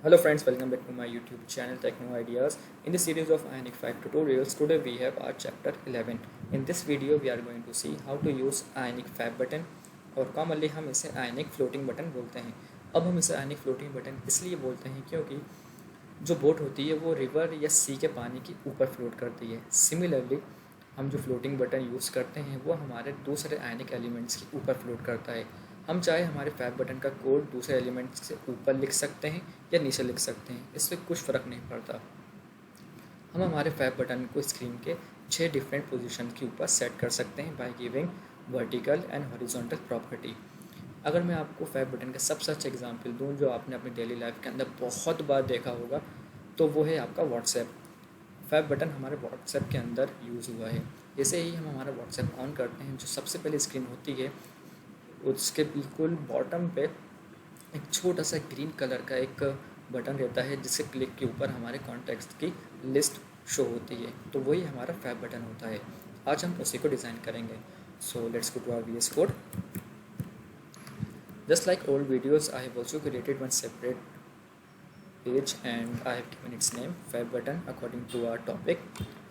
Hello friends, welcome back to my YouTube channel Techno Ideas. In this series of Ionic 5 tutorials, today we have our chapter 11. In this video we are going to see how to use Ionic 5 button और commonly हम इसे Ionic floating button बोलते हैं। अब हम इसे Ionic floating button इसलिए बोलते हैं क्योंकि जो बोट होती है वो रिवर या सी के पानी के ऊपर फ्लोट करती है। सिमिलरली हम जो फ्लोटिंग बटन यूज़ करते हैं वो हमारे दूसरे आयनिक एलिमेंट्स के ऊपर फ्लोट करता है। हम चाहे हमारे फैब बटन का कोड दूसरे एलिमेंट्स से ऊपर लिख सकते हैं या नीचे लिख सकते हैं, इससे कुछ फ़र्क नहीं पड़ता। हम हमारे फैब बटन को स्क्रीन के 6 डिफरेंट पोजीशन के ऊपर सेट कर सकते हैं by giving vertical and horizontal property. अगर मैं आपको फैब बटन का सबसे अच्छा एग्जांपल दूं जो आपने अपनी डेली लाइफ के अंदर बहुत बार देखा होगा, तो वो है आपका व्हाट्सएप। फैब बटन हमारे व्हाट्सएप के अंदर यूज़ हुआ है। जैसे ही हम हमारा व्हाट्सएप ऑन करते हैं, जो सबसे पहले स्क्रीन होती है उसके बिल्कुल बॉटम पे एक छोटा सा ग्रीन कलर का एक बटन रहता है जिसके क्लिक के ऊपर हमारे कॉन्टैक्ट्स की लिस्ट शो होती है, तो वही हमारा फैब बटन होता है। आज हम उसी को डिज़ाइन करेंगे। So let's go to our VS code. Just like old videos, I have also created one separate page and I have given its name Fab button according to our topic,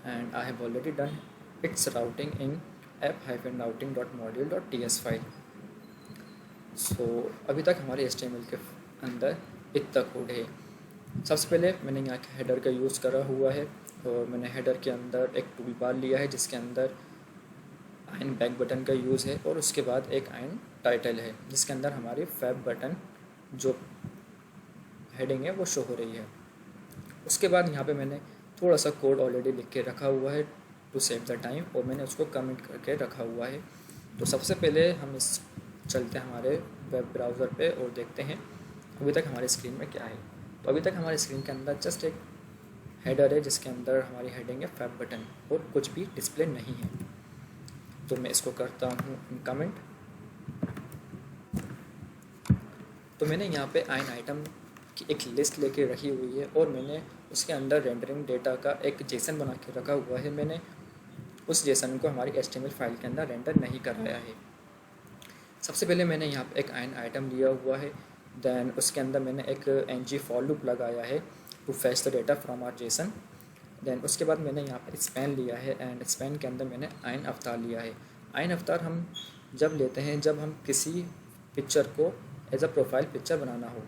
and I have already done its routing in app-routing.module.ts file. So अभी तक हमारे HTML के अंदर इतना code है। सबसे पहले मैंने यहाँ के हेडर का यूज़ करा हुआ है और मैंने हेडर के अंदर एक टूल बार लिया है जिसके अंदर आयन बैक बटन का यूज़ है और उसके बाद एक आयन टाइटल है जिसके अंदर हमारी फैब बटन जो हेडिंग है वो शो हो रही है। उसके बाद यहाँ पे मैंने थोड़ा सा कोड ऑलरेडी लिख के रखा हुआ है टू सेव द टाइम, और मैंने उसको कमेंट करके रखा हुआ है। तो सबसे पहले हम इस चलते हैं हमारे वेब ब्राउज़र पे और देखते हैं अभी तक हमारी स्क्रीन में क्या है। तो अभी तक हमारी स्क्रीन के अंदर जस्ट एक हेडर है जिसके अंदर हमारी हेडिंग है फैब बटन और कुछ भी डिस्प्ले नहीं है। तो मैं इसको करता हूँ कमेंट। तो मैंने यहाँ पे आयन आइटम की एक लिस्ट लेके रखी हुई है और मैंने उसके अंदर रेंडरिंग डेटा का एक जेसन बना के रखा हुआ है। मैंने उस जेसन को हमारी HTML फाइल के अंदर रेंडर नहीं कराया है। सबसे पहले मैंने यहाँ पे एक आयन आइटम लिया हुआ है, देन उसके अंदर मैंने एक ng फॉर लूप लगाया है to fetch the data from our JSON. Then उसके बाद मैंने यहाँ पर स्पैन लिया है एंड स्पैन के अंदर मैंने आयन अवतार लिया है। आयन अवतार हम जब लेते हैं जब हम किसी पिक्चर को एज अ प्रोफाइल पिक्चर बनाना हो,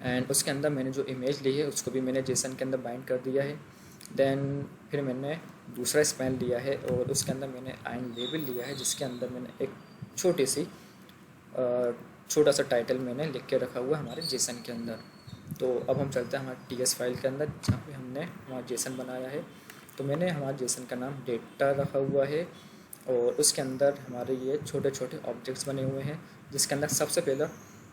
एंड उसके अंदर मैंने जो इमेज ली है उसको भी मैंने जेसन के अंदर बाइंड कर दिया है। देन फिर मैंने दूसरा स्पैन लिया है और उसके अंदर मैंने आयन लेबल लिया है जिसके अंदर मैंने एक छोटा सा टाइटल मैंने लिख के रखा हुआ है हमारे जेसन के अंदर। तो अब हम चलते हैं हमारे TS फाइल के अंदर जहाँ पे हमने हमारा जेसन बनाया है। तो मैंने हमारे जेसन का नाम डेटा रखा हुआ है और उसके अंदर हमारे ये छोटे छोटे ऑब्जेक्ट्स बने हुए हैं जिसके अंदर सबसे पहला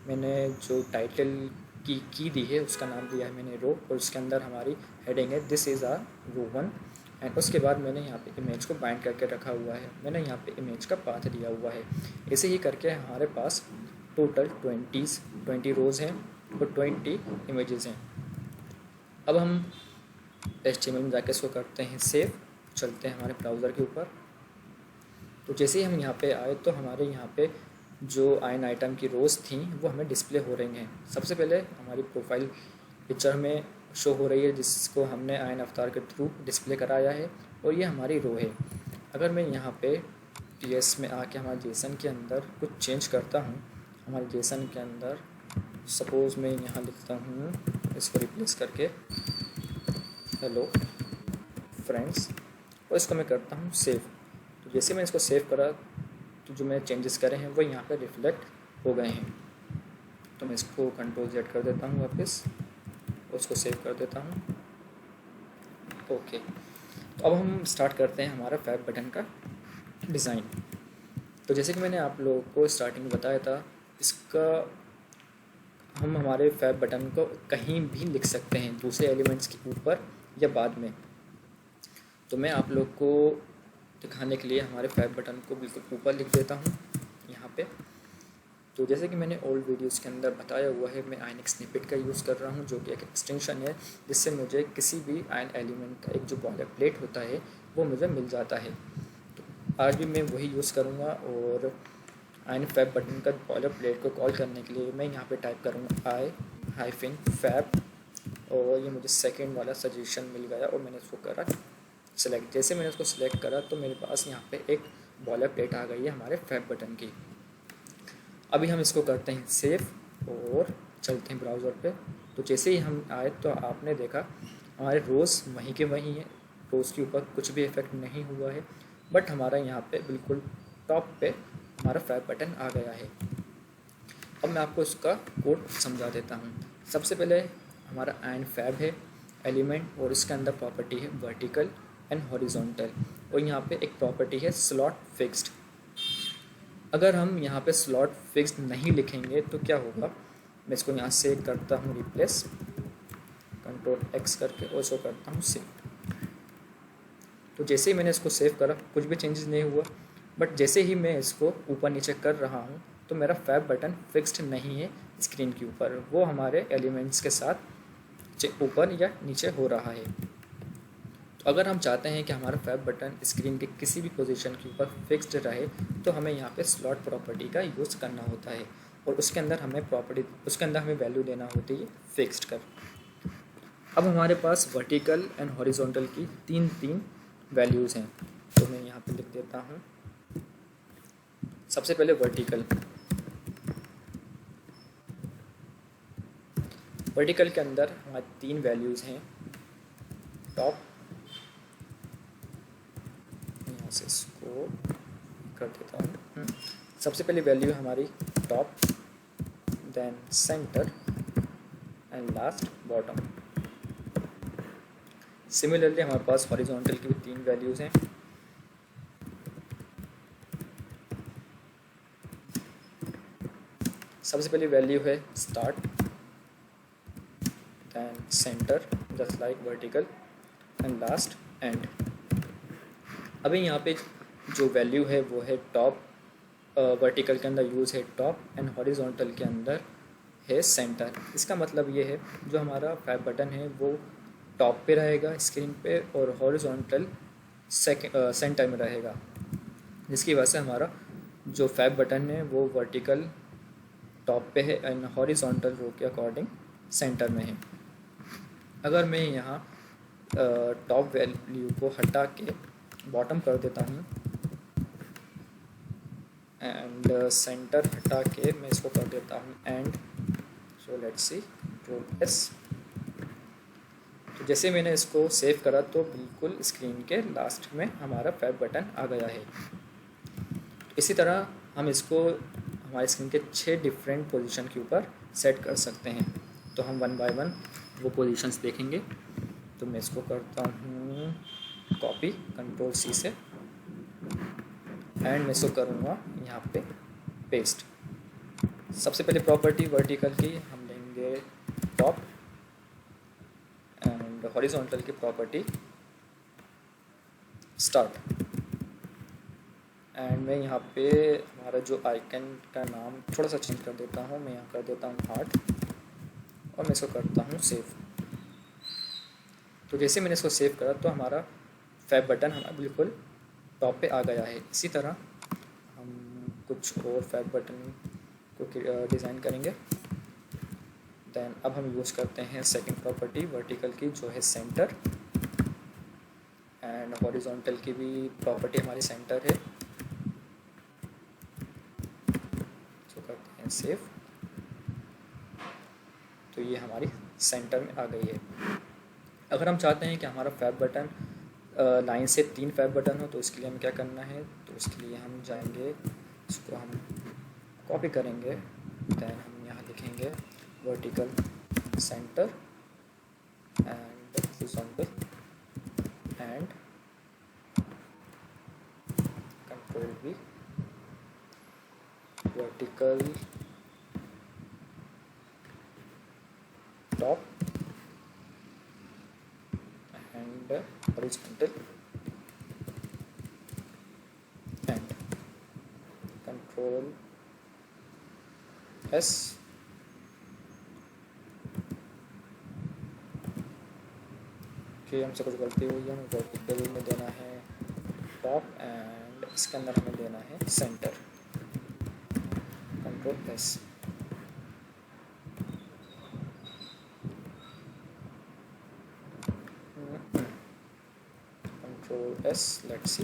मैंने जो टाइटल की दी है उसका नाम दिया है मैंने रो, और उसके अंदर हमारी हेडिंग है this is are row 1। And उसके बाद मैंने यहाँ पे इमेज को बाइंड करके रखा हुआ है, मैंने यहाँ पे इमेज का पाथ दिया हुआ है। ऐसे ही करके हमारे पास टोटल 20 रोज़ हैं और 20 इमेजेस हैं। अब हम HTML में जाके इसको करते हैं सेव। चलते हैं हमारे ब्राउज़र के ऊपर। तो जैसे ही हम यहाँ पे आए तो हमारे यहाँ पे जो आयन आइटम की रोज़ थी वो हमें डिस्प्ले हो रही हैं। सबसे पहले हमारी प्रोफाइल पिक्चर में शो हो रही है जिसको हमने आयन अवतार के थ्रू डिस्प्ले कराया है और ये हमारी रो है। अगर मैं यहाँ पे TS में आके हमारे जेसन के अंदर कुछ चेंज करता हूँ, हमारे जेसन के अंदर सपोज़ मैं यहाँ लिखता हूँ इसको रिप्लेस करके हेलो फ्रेंड्स, और इसको मैं करता हूँ सेव। तो जैसे मैं इसको सेव करा तो जो मैंने चेंजेस करे हैं वो यहाँ पे रिफ्लेक्ट हो गए हैं। तो मैं इसको Ctrl+Z कर देता हूँ वापस और उसको सेव कर देता हूँ। ओके, तो अब हम स्टार्ट करते हैं हमारा फैब बटन का डिज़ाइन। तो जैसे कि मैंने आप लोगों को स्टार्टिंग में बताया था, इसका हम हमारे फैब बटन को कहीं भी लिख सकते हैं दूसरे एलिमेंट्स के ऊपर या बाद में। तो मैं आप लोग को दिखाने के लिए हमारे फैब बटन को बिल्कुल ऊपर लिख देता हूँ यहाँ पे। तो जैसे कि मैंने ओल्ड वीडियोस के अंदर बताया हुआ है, मैं आयनिक स्निपेट का यूज़ कर रहा हूँ जो कि एक एक्सटेंशन है जिससे मुझे किसी भी आयन एलिमेंट का एक जो बॉयलर प्लेट होता है वो मुझे मिल जाता है। तो आज भी मैं वही यूज़ करूँगा और आयन फैब बटन का बॉयलर प्लेट को कॉल करने के लिए मैं यहाँ पे टाइप करूँगा हाइफिन फैब, और ये मुझे सेकंड वाला सजेशन मिल गया और मैंने इसको करा सेलेक्ट। जैसे मैंने उसको सेलेक्ट करा तो मेरे पास यहाँ पे एक बॉलर प्लेट आ गई है हमारे फैब बटन की। अभी हम इसको करते हैं सेव और चलते हैं ब्राउज़र पे। तो जैसे ही हम आए तो आपने देखा हमारे रोज़ वहीं के वहीं है, रोज़ के ऊपर कुछ भी इफेक्ट नहीं हुआ है, बट हमारा यहाँ पे बिल्कुल टॉप पे हमारा फैब बटन आ गया है। अब मैं आपको इसका कोड समझा देता हूँ। सबसे पहले हमारा एंड फैब है एलिमेंट, और इसके अंदर प्रॉपर्टी है वर्टिकल एंड हॉरिजॉन्टल, और यहाँ पे एक प्रॉपर्टी है स्लॉट फिक्स्ड। अगर हम यहाँ पे स्लॉट फिक्स्ड नहीं लिखेंगे तो क्या होगा, मैं इसको यहाँ से करता हूँ रिप्लेस, Ctrl+X करके, और इसको करता हूँ सेव। तो जैसे ही मैंने इसको सेव करा कुछ भी चेंजेस नहीं हुआ, बट जैसे ही मैं इसको ऊपर नीचे कर रहा हूँ तो मेरा फैब बटन फिक्स्ड नहीं है स्क्रीन के ऊपर, वो हमारे एलिमेंट्स के साथ ऊपर या नीचे हो रहा है। तो अगर हम चाहते हैं कि हमारा फैब बटन स्क्रीन के किसी भी पोजीशन के ऊपर फिक्स्ड रहे तो हमें यहाँ पे स्लॉट प्रॉपर्टी का यूज़ करना होता है, और उसके अंदर हमें वैल्यू देना होती है फिक्स्ड कर। अब हमारे पास वर्टिकल एंड हॉरिजॉन्टल की तीन वैल्यूज़ हैं, तो मैं यहाँ पे लिख देता हूँ। सबसे पहले वर्टिकल के अंदर हमारी 3 वैल्यूज़ हैं। टॉप, यहाँ से इसको कर देता हूँ। सबसे पहली वैल्यू हमारी top, then centre and last bottom. Similarly हमारे पास हॉरिजॉन्टल की भी 3 वैल्यूज़ हैं। सबसे पहली वैल्यू है start, then centre just like vertical and last end. अभी यहाँ पे जो वैल्यू है वो है टॉप, वर्टिकल के अंदर यूज़ है टॉप एंड हॉरिजॉन्टल के अंदर है सेंटर। इसका मतलब ये है जो हमारा फैब बटन है वो टॉप पे रहेगा स्क्रीन पे, और हॉरिजॉन्टल सेंटर में रहेगा, जिसकी वजह से हमारा जो फैब बटन है वो वर्टिकल टॉप पे है एंड हॉरिजॉन्टल रो के अकॉर्डिंग सेंटर में है। अगर मैं यहाँ टॉप वैल्यू को हटा के बॉटम कर देता हूँ एंड सेंटर हटा के मैं इसको कर देता हूँ and, so let's see Ctrl+S। तो जैसे मैंने इसको सेव करा तो बिल्कुल स्क्रीन के लास्ट में हमारा फैब बटन आ गया है। इसी तरह हम इसको हमारे स्क्रीन के 6 डिफरेंट पोजीशन के ऊपर सेट कर सकते हैं। तो हम 1 बाय 1 वो पोजीशंस देखेंगे। तो मैं इसको करता हूँ कॉपी Ctrl+C से, एंड मैं इसको करूँगा यहाँ पे पेस्ट। सबसे पहले प्रॉपर्टी वर्टिकल की हम लेंगे टॉप, एंड हॉरिजॉन्टल की प्रॉपर्टी स्टार्ट, एंड मैं यहाँ पे हमारा जो आइकन का नाम थोड़ा सा चेंज कर देता हूँ। मैं यहाँ कर देता हूँ हार्ट, और मैं इसको करता हूँ सेव। तो जैसे मैंने इसको सेव करा तो हमारा फैब बटन हमारा बिल्कुल टॉप पे आ गया है। इसी तरह हम कुछ और फैब बटन को डिज़ाइन करेंगे। देन अब हम यूज़ करते हैं सेकंड प्रॉपर्टी वर्टिकल की, जो है सेंटर, एंड हॉरिजॉन्टल की भी प्रॉपर्टी हमारी सेंटर है। तो करते हैं सेव। तो ये हमारी सेंटर में आ गई है। अगर हम चाहते हैं कि हमारा फैब बटन लाइन से 3 फैब बटन हो तो इसके लिए हमें क्या करना है, तो इसके लिए हम जाएंगे, इसको हम कॉपी करेंगे, दैन हम यहाँ लिखेंगे vertical centre and horizontal and Ctrl+V, vertical top and horizontal and Ctrl+S। कि हमसे कुछ गलती हुई है, हमें वर्टिकल में देना है टॉप एंड इसके अंदर हमें देना है centre. Ctrl+S। Ctrl+S, let's see.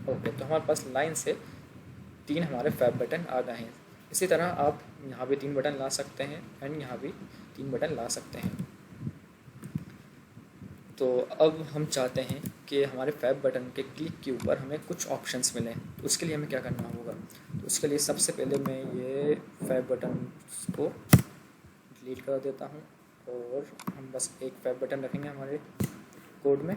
Okay, तो हमारे पास लाइन से 3 हमारे फैब बटन आ गए हैं। इसी तरह आप यहाँ भी 3 बटन ला सकते हैं एंड यहाँ भी 3 बटन ला सकते हैं। तो अब हम चाहते हैं कि हमारे फैब बटन के क्लिक के ऊपर हमें कुछ ऑप्शंस मिलें, तो उसके लिए हमें क्या करना होगा। तो उसके लिए सबसे पहले मैं ये फैब बटन को डिलीट कर देता हूँ और हम बस एक फैब बटन रखेंगे हमारे कोड में।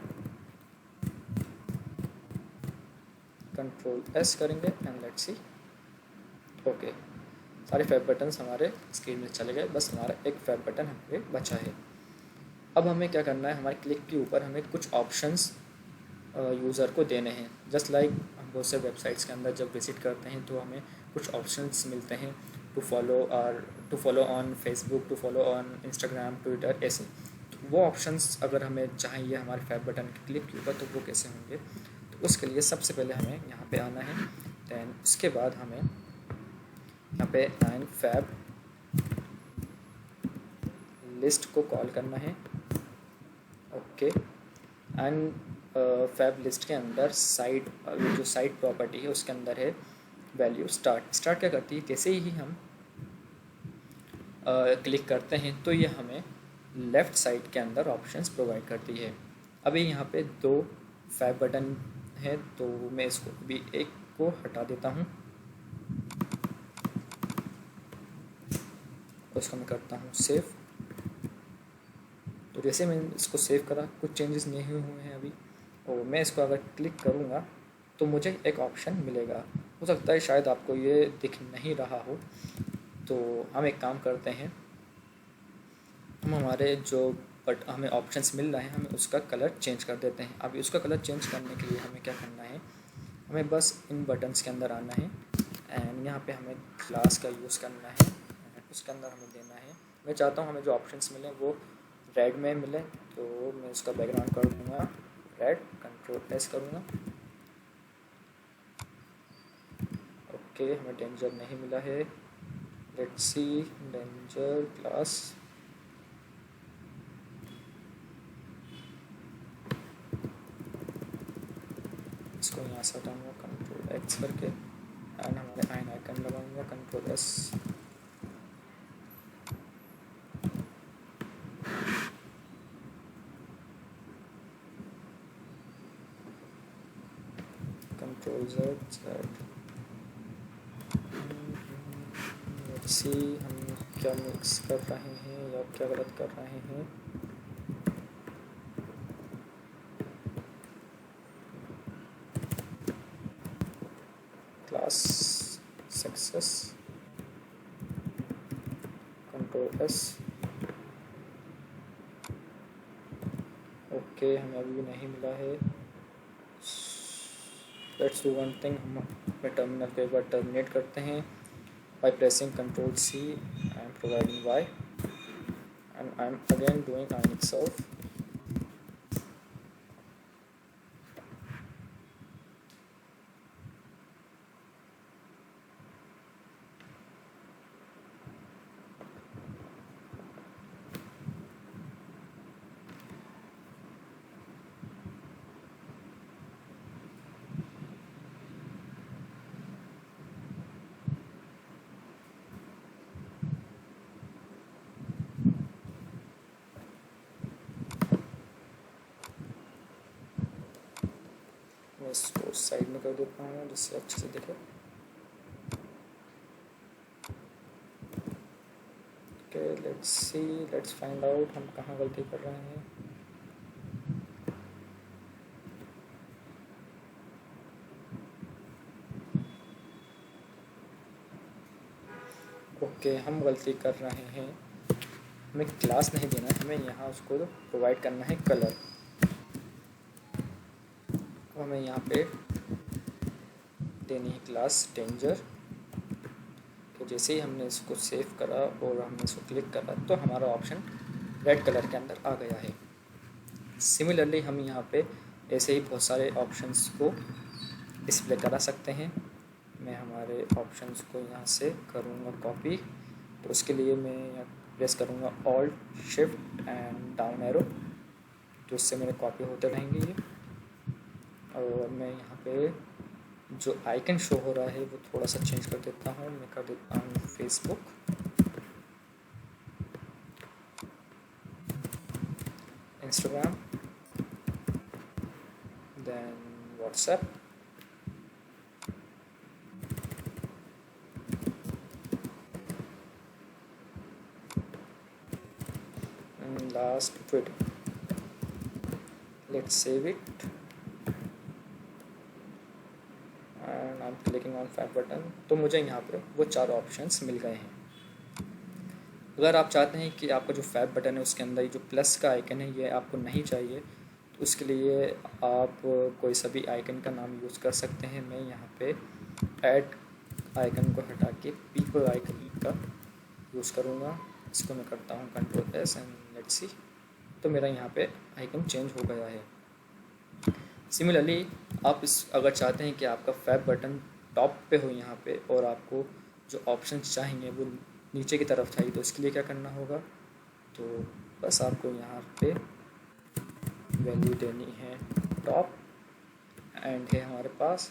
Ctrl+S करेंगे एंड लेट्स सी। ओके, सारे फैब बटन्स हमारे स्क्रीन में चले गए, बस हमारा एक फैब बटन हमारे बचा है। अब हमें क्या करना है, हमारे क्लिक के ऊपर हमें कुछ ऑप्शंस यूज़र को देने हैं। जस्ट लाइक हम बहुत से वेबसाइट्स के अंदर जब विज़िट करते हैं तो हमें कुछ ऑप्शंस मिलते हैं, to follow on Facebook, to follow on Instagram, Twitter, ऐसे। तो वो ऑप्शंस अगर हमें चाहिए हमारे फैब बटन के क्लिक के ऊपर, तो वो कैसे होंगे। तो उसके लिए सबसे पहले हमें यहाँ पे आना है। दैन उसके बाद हमें यहाँ पे लाइन फैब लिस्ट को कॉल करना है। ओके, एंड फैब लिस्ट के अंदर जो साइड प्रॉपर्टी है उसके अंदर है वैल्यू स्टार्ट क्या करती है, जैसे ही हम क्लिक करते हैं तो ये हमें लेफ़्ट साइड के अंदर ऑप्शंस प्रोवाइड करती है। अभी यहाँ पे 2 फैब बटन है, तो मैं इसको अभी एक को हटा देता हूँ, उसको मैं करता हूँ सेव। तो जैसे मैंने इसको सेव करा, कुछ चेंजेस नहीं हुए हैं अभी, और मैं इसको अगर क्लिक करूँगा तो मुझे एक ऑप्शन मिलेगा। हो सकता है शायद आपको ये दिख नहीं रहा हो, तो हम एक काम करते हैं, हम हमारे जो हमें ऑप्शंस मिल रहे हैं हमें उसका कलर चेंज कर देते हैं। अभी उसका कलर चेंज करने के लिए हमें क्या करना है, हमें बस इन बटन्स के अंदर आना है एंड यहाँ पे हमें क्लास का यूज़ करना है, उसके अंदर हमें देना है। मैं चाहता हूँ हमें जो ऑप्शंस मिलें वो रेड में मिले, तो मैं उसका बैकग्राउंड कर दूँगा रेड, Ctrl+S करूँगा। ओके, हमें डेंजर नहीं मिला है, लेट्स सी डेंजर क्लास। इसको यहाँ से हटाऊँगा Ctrl+X करके एंड हमारे आइन आइकन लगाऊँगा Ctrl+S। Ctrl+Z। लेट्स सी हम क्या मिक्स कर रहे हैं या क्या गलत कर रहे हैं। Class success, Ctrl+S। ओके, हमें अभी भी नहीं मिला है। लेट्स डू वन थिंग, हम टर्मिनल को एक बार टर्मिनेट करते हैं by pressing Ctrl+C and providing Y, and I'm again doing iron itself. मैं इसको साइड में कर देता हूँ जिससे अच्छे से दिखे। ओके, लेट्स फाइंड आउट हम कहाँ गलती कर रहे हैं। ओके, हम गलती कर रहे हैं, हमें क्लास नहीं देना है, हमें यहाँ उसको प्रोवाइड करना है कलर। हमें यहाँ पे देनी है क्लास डेंजर। तो जैसे ही हमने इसको सेव करा और हमने इसको क्लिक करा तो हमारा ऑप्शन रेड कलर के अंदर आ गया है। सिमिलरली हम यहाँ पे ऐसे ही बहुत सारे ऑप्शंस को डिस्प्ले करा सकते हैं। मैं हमारे ऑप्शंस को यहाँ से करूँगा कॉपी, तो उसके लिए मैं यहाँ प्रेस करूँगा Alt Shift and down arrow, तो इससे मेरे कॉपी होते रहेंगे ये। और मैं यहाँ पे जो आइकन शो हो रहा है वो थोड़ा सा चेंज कर देता हूँ। मैं कर देता हूँ Facebook, Instagram, then WhatsApp, last Twitter. Let's save it and I am clicking on 5 button. तो मुझे यहाँ पे वो 4 ऑप्शंस मिल गए हैं। अगर आप चाहते हैं कि आपका जो फैब बटन है उसके अंदर जो प्लस का आइकन है ये आपको नहीं चाहिए, तो उसके लिए आप कोई सा भी आइकन का नाम यूज़ कर सकते हैं। मैं यहाँ पे ऐड आइकन को हटा के पीपल आइकन का यूज़ करूँगा। इसको मैं करता हूँ Ctrl+S एंड लेट्स सी। तो मेरा यहाँ पे आइकन चेंज हो गया है। सिमिलरली आप अगर चाहते हैं कि आपका फैब बटन टॉप पे हो यहाँ पे और आपको जो ऑप्शंस चाहिए वो नीचे की तरफ चाहिए, तो इसके लिए क्या करना होगा, तो बस आपको यहाँ पे वैल्यू देनी है टॉप एंड है हमारे पास,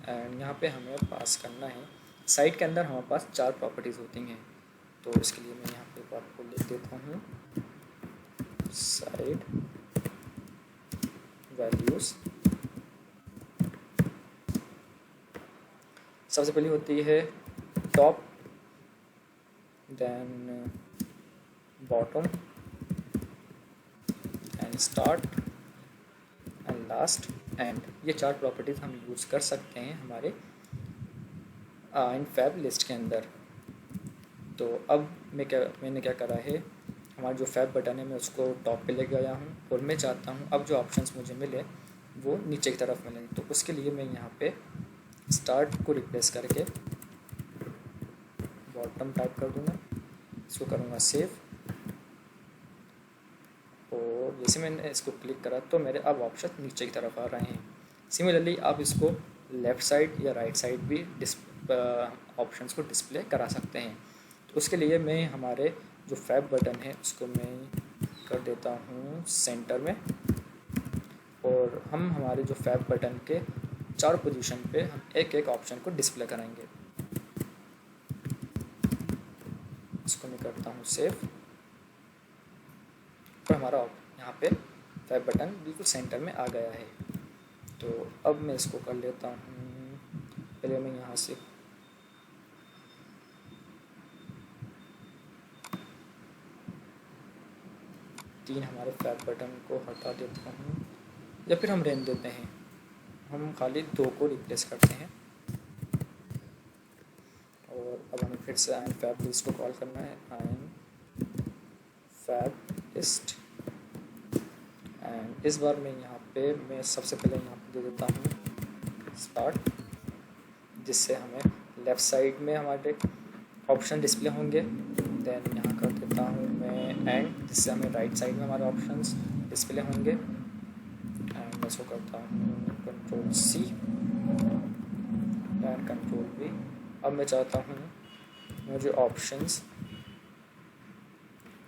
एंड यहाँ पे हमें पास करना है। साइट के अंदर हमारे पास 4 प्रॉपर्टीज़ होती हैं, तो इसके लिए मैं यहाँ पे आपको लिख देता हूँ साइट वैल्यूज़। सबसे पहली होती है top, then bottom and start and last end. ये 4 प्रॉपर्टीज़ हम यूज़ कर सकते हैं हमारे इन फैब लिस्ट के अंदर। तो अब मैंने क्या करा है, हमारा जो फैब बटन है मैं उसको टॉप पे ले गया हूँ और मैं चाहता हूँ अब जो ऑप्शंस मुझे मिले वो नीचे की तरफ मिलें। तो उसके लिए मैं यहाँ पे स्टार्ट को रिप्लेस करके बॉटम टाइप कर दूँगा, इसको करूँगा सेव, और जैसे मैंने इसको क्लिक करा तो मेरे अब ऑप्शन नीचे की तरफ आ रहे हैं। सिमिलरली आप इसको लेफ़्ट साइड या राइट साइड भी ऑप्शंस को डिस्प्ले करा सकते हैं। तो उसके लिए मैं हमारे जो फैब बटन है उसको मैं कर देता हूँ सेंटर में, और हम हमारे जो फैब बटन के 4 पोजीशन पे हम एक एक ऑप्शन को डिस्प्ले करेंगे। इसको मैं करता हूँ सेव, तो हमारा यहाँ पे फैब बटन बिल्कुल सेंटर में आ गया है। तो अब मैं इसको कर लेता हूँ, पहले मैं यहाँ से तीन हमारे फैब बटन को हटा देता हूँ, या फिर हम रहने देते हैं, हम खाली 2 को रिप्लेस करते हैं। और अब हमें फिर से आइन फैब लिस्ट को कॉल करना है, आइन फैब लिस्ट, एंड इस बार मैं सबसे पहले यहाँ पे दे देता हूँ स्टार्ट, जिससे हमें लेफ़्ट साइड में हमारे ऑप्शन डिस्प्ले होंगे। देन यहाँ कर देता हूँ मैं एंड, जिससे हमें राइट साइड में हमारे ऑप्शंस डिस्प्ले होंगे। एंड मैं इसको करता हूँ Ctrl+C एंड Ctrl+V। अब मैं चाहता हूँ मुझे ऑप्शंस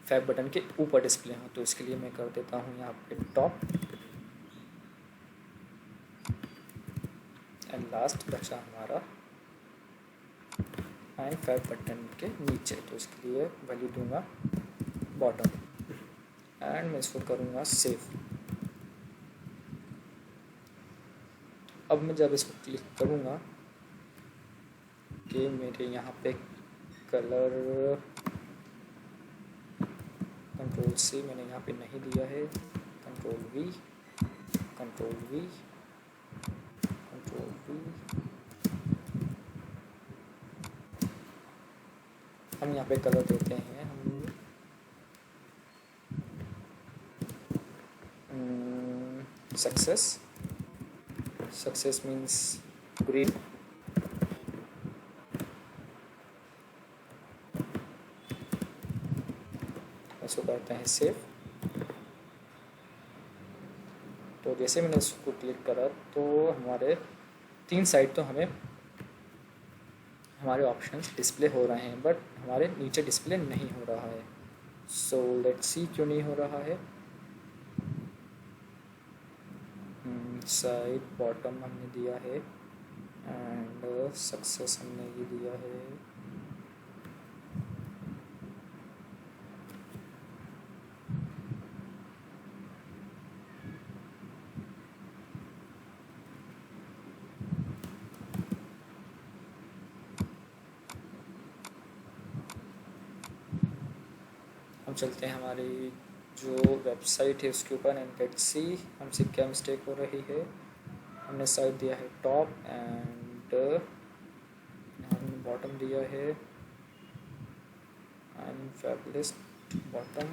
फैब बटन के ऊपर डिस्प्ले हों, तो इसके लिए मैं कर देता हूँ यहाँ पे टॉप एंड लास्ट बचा हमारा एंड फैब बटन के नीचे, तो इसके लिए वैल्यू दूंगा बॉटम एंड मैं इसको करूँगा सेव। अब मैं जब इसको क्लिक करूँगा कि मेरे यहाँ पे कलर Ctrl+C मैंने यहाँ पे नहीं दिया है, Ctrl+V Ctrl+V Ctrl+V, हम यहाँ पे कलर देते हैं हम सक्सेस मीन्स ग्रीन, इसको करते हैं सेव। तो जैसे मैंने इसको क्लिक करा तो हमारे 3 साइड तो हमें हमारे ऑप्शंस डिस्प्ले हो रहे हैं, बट हमारे नीचे डिस्प्ले नहीं हो रहा है। सो लेट्स सी क्यों नहीं हो रहा है। साइड बॉटम हमने दिया है एंड सक्सेस हमने ये दिया है। हम चलते हैं हमारी जो वेबसाइट है उसके ऊपर एंड लेट्स सी हमसे क्या मिस्टेक हो रही है। हमने साइड दिया है टॉप एंड हमने बॉटम दिया है and fablist bottom,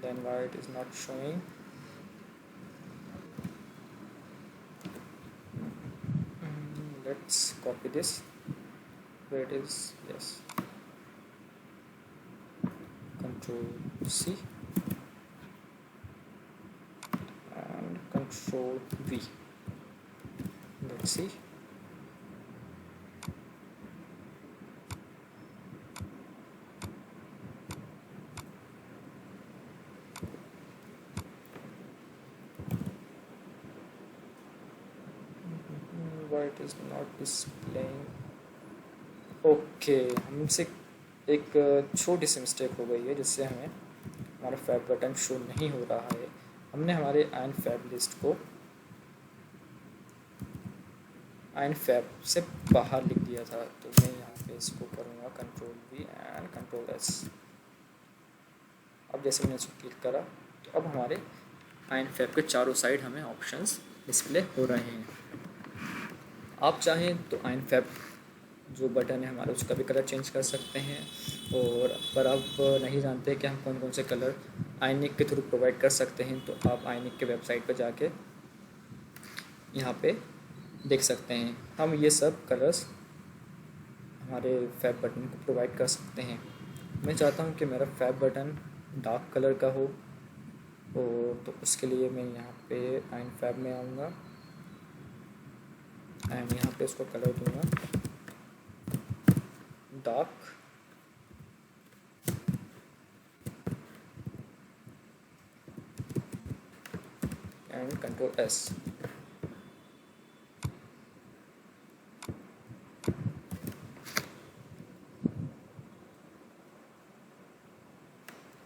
then why it is not showing. Let's copy this where it is, yes, Control C and Control V. Let's see. Why it is not displaying? Okay, हमसे एक छोटी सी mistake हो गई है जिससे हमें हमारा फैब बटन शो नहीं हो रहा है। हमने हमारे आइन फैब लिस्ट को आइन फैब से बाहर लिख दिया था, तो मैं यहाँ पे इसको करूँगा Control V and Control S। अब जैसे मैंने इसको क्लिक करा तो अब हमारे आइन फैब के चारों साइड हमें ऑप्शंस डिस्प्ले हो रहे हैं। आप चाहें तो आइन फैब जो बटन है हमारा उसका भी कलर चेंज कर सकते हैं, और पर आप नहीं जानते कि हम कौन कौन से कलर आइनिक के थ्रू प्रोवाइड कर सकते हैं, तो आप आइनिक के वेबसाइट पर जाके यहाँ पे देख सकते हैं। हम ये सब कलर्स हमारे फैब बटन को प्रोवाइड कर सकते हैं। मैं चाहता हूँ कि मेरा फैब बटन डार्क कलर का हो, और तो उसके लिए मैं यहाँ पे आइन फैब में आऊँगा एंड यहाँ पे उसको कलर दूँगा dark and Control S।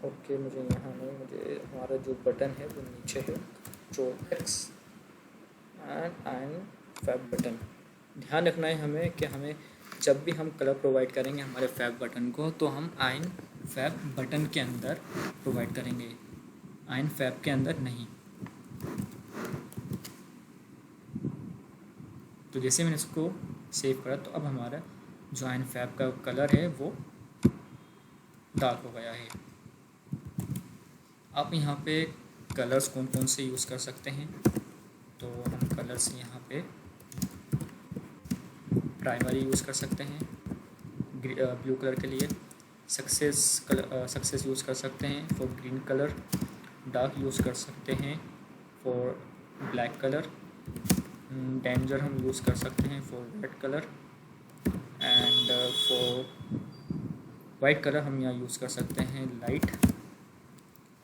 Okay, मुझे यहाँ नहीं, मुझे हमारा जो बटन है वो नीचे है Control X एंड आइन फैब बटन। ध्यान रखना है हमें कि हमें जब भी हम कलर प्रोवाइड करेंगे हमारे फैब बटन को, तो हम आइन फैब बटन के अंदर प्रोवाइड करेंगे, आइन फैब के अंदर नहीं। तो जैसे मैंने इसको सेव करा तो अब हमारा जो आइन फैब का कलर है वो डार्क हो गया है। आप यहाँ पे कलर्स कौन कौन से यूज़ कर सकते हैं, तो हम कलर्स यहाँ पे प्राइमरी यूज़ कर सकते हैं ब्लू कलर के लिए, सक्सेस यूज़ कर सकते हैं for green colour, dark use कर सकते हैं फॉर ब्लैक कलर, डेंजर हम यूज़ कर सकते हैं for red colour, and for white colour हम यहाँ यूज़ कर सकते हैं लाइट।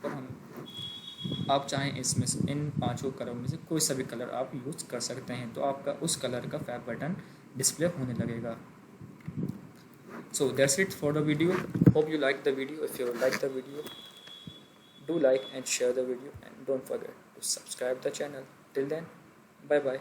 और हम आप चाहें इसमें से इन पांचों कलर में से कोई सा भी कलर आप यूज़ कर सकते हैं, तो आपका उस कलर का फैब बटन डिस्प्ले होने लगेगा। So that's it for the video. Hope you like the video. If you like the video, do like and share the video, and don't forget to subscribe the channel. Till then, bye bye.